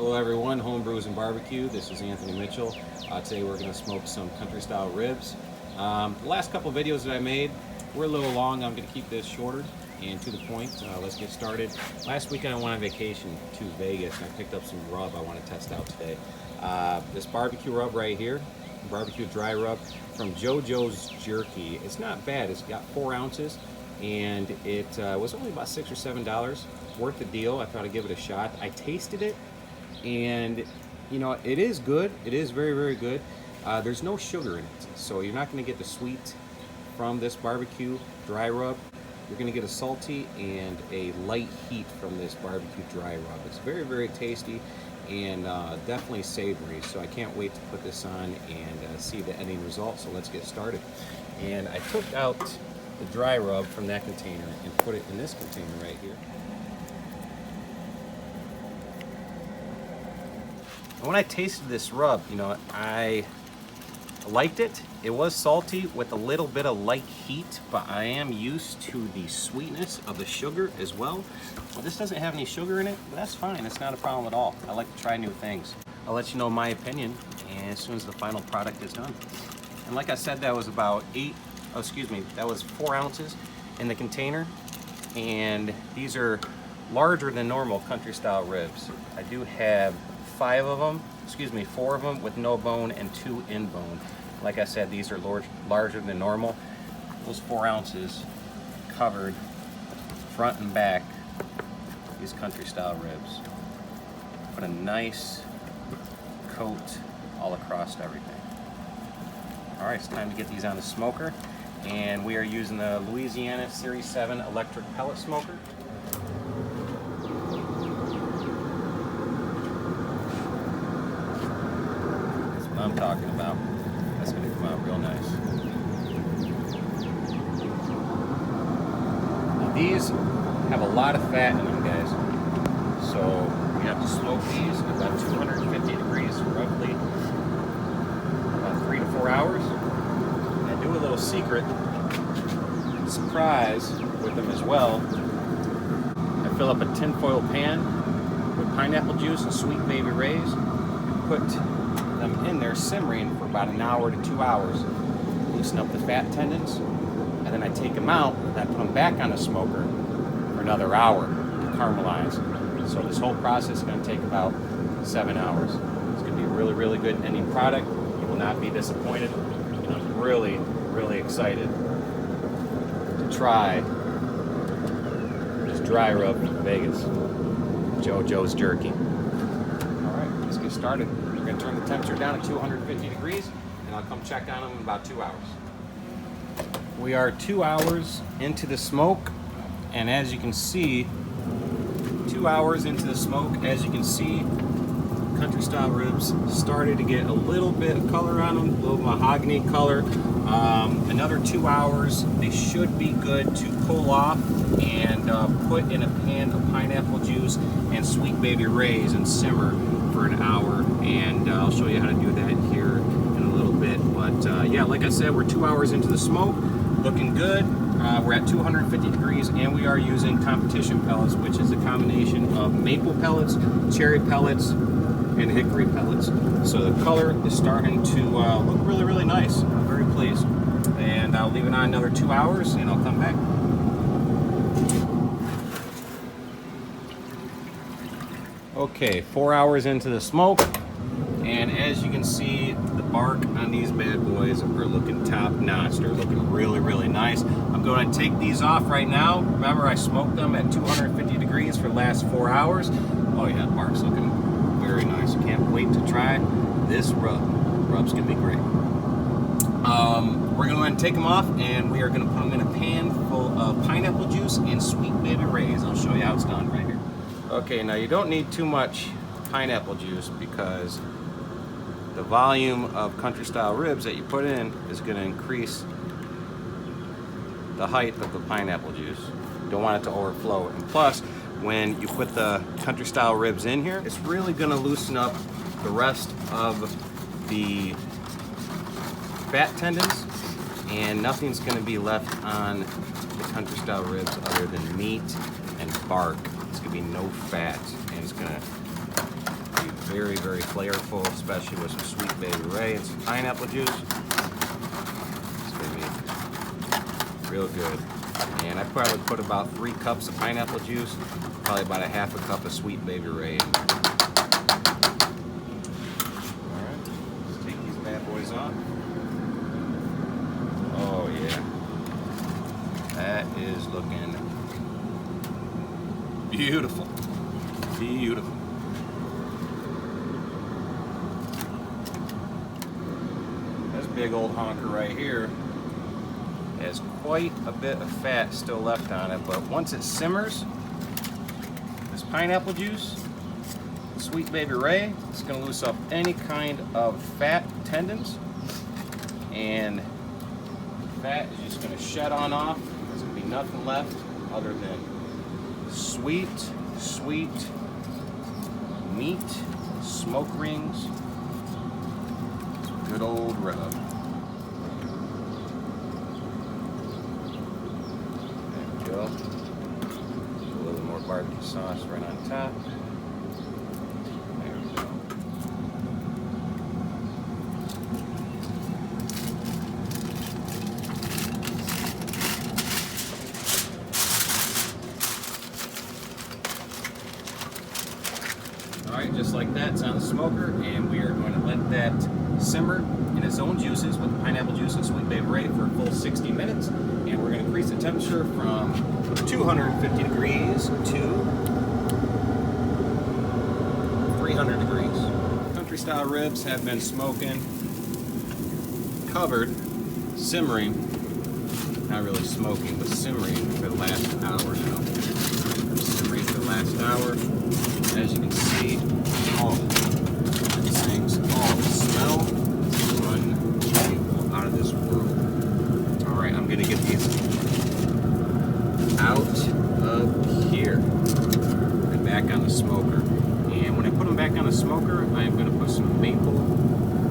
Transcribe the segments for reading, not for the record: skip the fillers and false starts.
Hello everyone, Home Brews and Barbecue. This is Anthony Mitchell. Today we're going to smoke some country style ribs. The last couple videos that I made were a little long. I'm going to keep this shorter and to the point. Let's get started. Last weekend I went on vacation to Vegas and I picked up some rub I want to test out today. This barbecue rub right here, barbecue dry rub from JoJo's Jerky. It's not bad. It's got 4 ounces and it was only about $6 or $7. Worth the deal. I thought I'd give it a shot. I tasted it and you know, it is good. It is very, very good. There's no sugar in it, so you're not going to get the sweet from this barbecue dry rub. You're going to get a salty and a light heat from this barbecue dry rub. It's very, very tasty and definitely savory, so I can't wait to put this on and see the ending result. So let's get started. And I took out the dry rub from that container and put it in this container right here. When I tasted this rub, you know, I liked it. It was salty with a little bit of light heat, but I am used to the sweetness of the sugar as well. Well, this doesn't have any sugar in it, but that's fine. It's not a problem at all. I like to try new things. I'll let you know my opinion as soon as the final product is done. And like I said, that was about that was 4 ounces in the container. And these are larger than normal country style ribs. I do have 4 of them with no bone and 2 in bone. Like I said, these are larger than normal. Those 4 ounces covered front and back these country style ribs. Put a nice coat all across everything. All right, it's time to get these on the smoker. And we are using the Louisiana Series 7 electric pellet smoker. I'm talking about. That's going to come out real nice. Now these have a lot of fat in them, guys. So you have to smoke these at about 250 degrees for roughly about 3 to 4 hours. And I do a little secret surprise with them as well. I fill up a tinfoil pan with pineapple juice and sweet baby rays. Put them in there simmering for about 1 hour to 2 hours, loosen up the fat tendons, and then I take them out and I put them back on the smoker for another hour to caramelize. So this whole process is going to take about 7 hours. It's going to be a really, really good ending product. You will not be disappointed. And I'm really, really excited to try this dry rub from Vegas, JoJo's Jerky. All right, let's get started. We're going to turn the temperature down to 250 degrees, and I'll come check on them in about 2 hours. We are 2 hours into the smoke, and as you can see, 2 hours into the smoke, as you can see, country style ribs started to get a little bit of color on them, a little mahogany color. Another 2 hours, they should be good to cool off and put in a pan of pineapple juice and sweet baby rays and simmer for an hour, and I'll show you how to do that here in a little bit. But yeah, like I said, we're 2 hours into the smoke, looking good. We're at 250 degrees, and we are using competition pellets, which is a combination of maple pellets, cherry pellets, and hickory pellets. So the color is starting to look really, really nice. I'm very pleased. And I'll leave it on another 2 hours, and I'll come back. Okay, 4 hours into the smoke, and as you can see, the bark on these bad boys are looking top notch. They're looking really, really nice. I'm going to take these off right now. Remember, I smoked them at 250 degrees for the last 4 hours. Oh yeah, the bark's looking very nice. I can't wait to try this rub. Rub's gonna be great. We're going to take them off, and we are going to put them in a pan full of pineapple juice and sweet baby rays. I'll show you how it's done right here. Okay, now you don't need too much pineapple juice because the volume of country style ribs that you put in is going to increase the height of the pineapple juice. You don't want it to overflow. And plus, when you put the country style ribs in here, it's really going to loosen up the rest of the fat tendons, and nothing's going to be left on the country style ribs other than meat and bark. It's going to be no fat, and it's going to be Very, very flavorful, especially with some sweet baby Ray and some pineapple juice. It's gonna be real good. And I probably put about 3 cups of pineapple juice, probably about a half a cup of sweet baby Ray in there. Alright, let's take these bad boys off. Oh yeah. That is looking beautiful. Beautiful. This big old honker right here has quite a bit of fat still left on it, but once it simmers, this pineapple juice, sweet baby Ray, it's going to loose up any kind of fat tendons, and fat is just going to shed on off. There's going to be nothing left other than sweet, sweet meat, smoke rings, good old rub. There we go. A little more barbecue sauce right on top. There we go. Alright, just like that, it's on the smoker, and we are going to let that simmer in its own juices with pineapple juice and sweet baby Ray for a full 60 minutes. And we're going to increase the temperature from 250 degrees to 300 degrees. Country style ribs have been smoking, covered, simmering, not really smoking, but simmering for the last hour now. Simmering for the last hour. As you can see, these things all smell unbelievable, out of this world. Alright, I'm going to get these out of here and back on the smoker. And when I put them back on the smoker, I am going to put some maple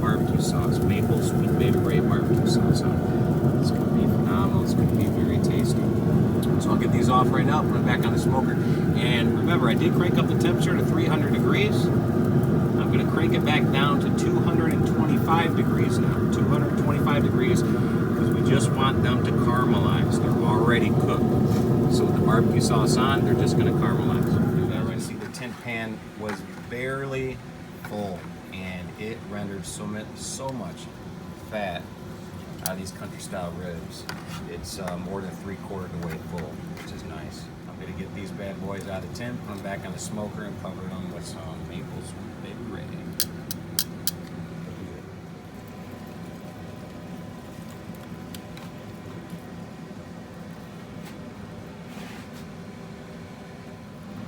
barbecue sauce, maple sweet baby Ray barbecue sauce on it. It's going to be phenomenal. It's going to be very tasty. So I'll get these off right now, put them back on the smoker. And remember, I did crank up the temperature to 300 degrees. I'm going to crank it back down to 225 degrees now. 225 degrees, because we just want them to caramelize. They're already cooked. So with the barbecue sauce on, they're just going to caramelize. You guys see the tin pan was barely full, and it rendered so much fat out of these country style ribs. It's more than 3/4 the way full, which is nice. I'm going to get these bad boys out of the tin, put them back on the smoker, and cover them with some maple sweet baby Ray.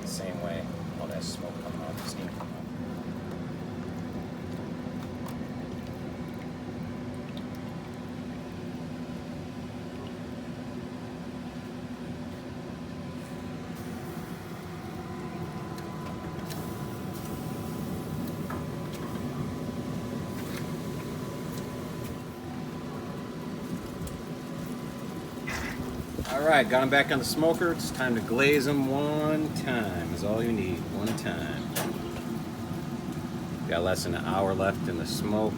Same way, all that smoke coming off, the steam coming off. Alright, got them back on the smoker. It's time to glaze them one time, is all you need, one time. Got less than an hour left in the smoke.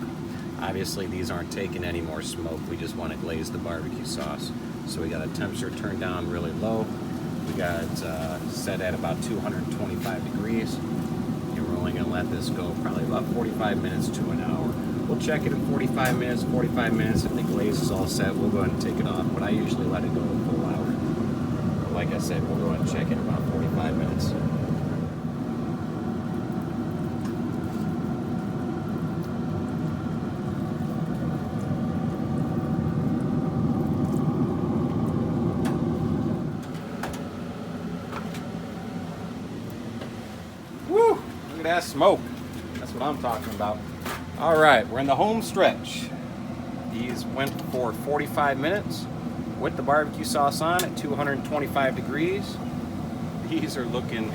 Obviously these aren't taking any more smoke, we just want to glaze the barbecue sauce. So we got a temperature turned down really low. We got it set at about 225 degrees. And we're only going to let this go probably about 45 minutes to an hour. We'll check it in 45 minutes. If the glaze is all set, we'll go ahead and take it off. But I usually let it go a full hour. Like I said, we'll go ahead and check it in about 45 minutes. Woo! Look at that smoke. That's what I'm talking about. All right, we're in the home stretch. These went for 45 minutes with the barbecue sauce on at 225 degrees. These are looking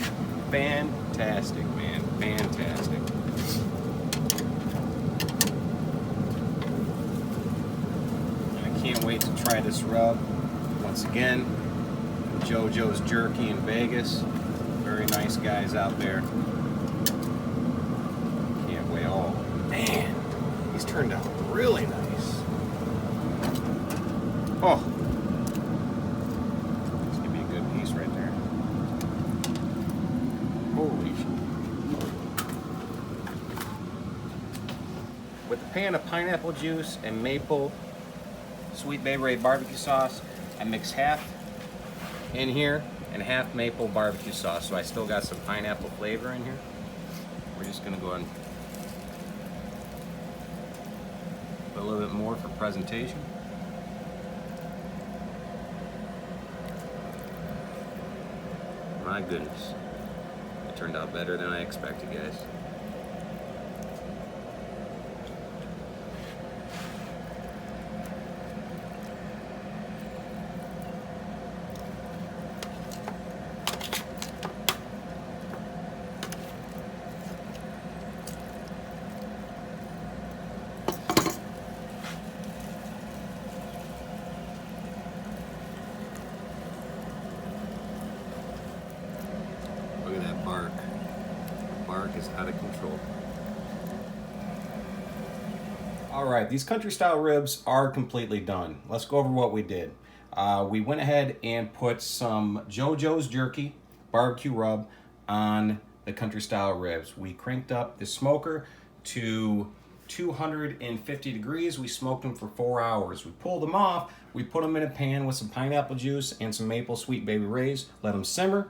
fantastic, man, fantastic. And I can't wait to try this rub. Once again, JoJo's Jerky in Vegas. Very nice guys out there. with a pan of pineapple juice and maple sweet baby Ray barbecue sauce, I mix half in here and half maple barbecue sauce, so I still got some pineapple flavor in here. We're just gonna go ahead and put a little bit more for presentation. My goodness, it turned out better than I expected, guys. Look at that bark. The bark is out of control. All right, these country style ribs are completely done. Let's go over what we did. We went ahead and put some JoJo's jerky barbecue rub on the country style ribs. We cranked up the smoker to 250 degrees. We smoked them for 4 hours. We pulled them off. We put them in a pan with some pineapple juice and some maple sweet baby Rays. Let them simmer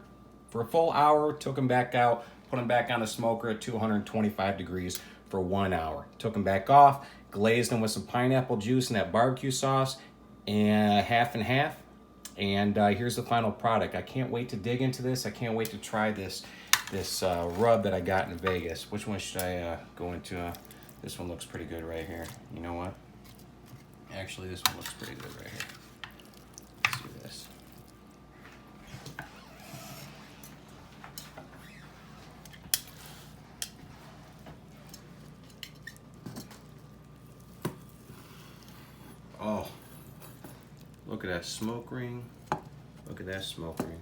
for a full hour. Took them back out. Put them back on the smoker at 225 degrees for 1 hour. Took them back off. Glazed them with some pineapple juice and that barbecue sauce, and half and half. And here's the final product. I can't wait to dig into this. I can't wait to try this rub that I got in Vegas. Which one should I go into? This one looks pretty good right here. You know what? Actually, this one looks pretty good right here. Let's do this. Oh, look at that smoke ring. Look at that smoke ring.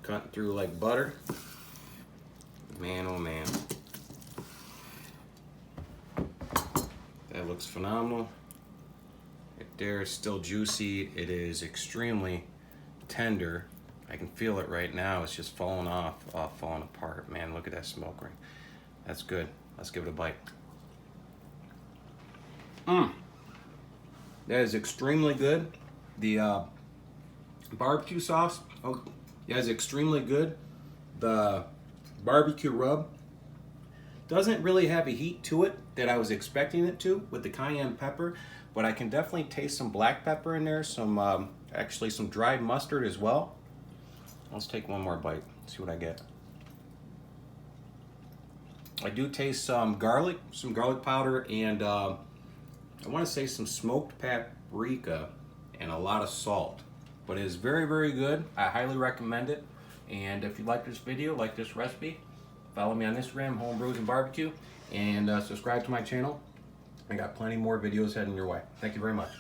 Cutting through like butter. Man, oh man. That looks phenomenal. Right there, it's still juicy. It is extremely tender. I can feel it right now. It's just falling off, falling apart. Man, look at that smoke ring. That's good. Let's give it a bite. That is extremely good. The barbecue sauce, yeah, is extremely good. The barbecue rub doesn't really have a heat to it that I was expecting it to with the cayenne pepper, but I can definitely taste some black pepper in there, some actually some dried mustard as well. Let's take one more bite, see what I get. I do taste some garlic powder, and I want to say some smoked paprika and a lot of salt. But it is very, very good. I highly recommend it. And if you like this video, like this recipe, follow me on Instagram, Homebrews and Barbecue, and subscribe to my channel. I got plenty more videos heading your way. Thank you very much.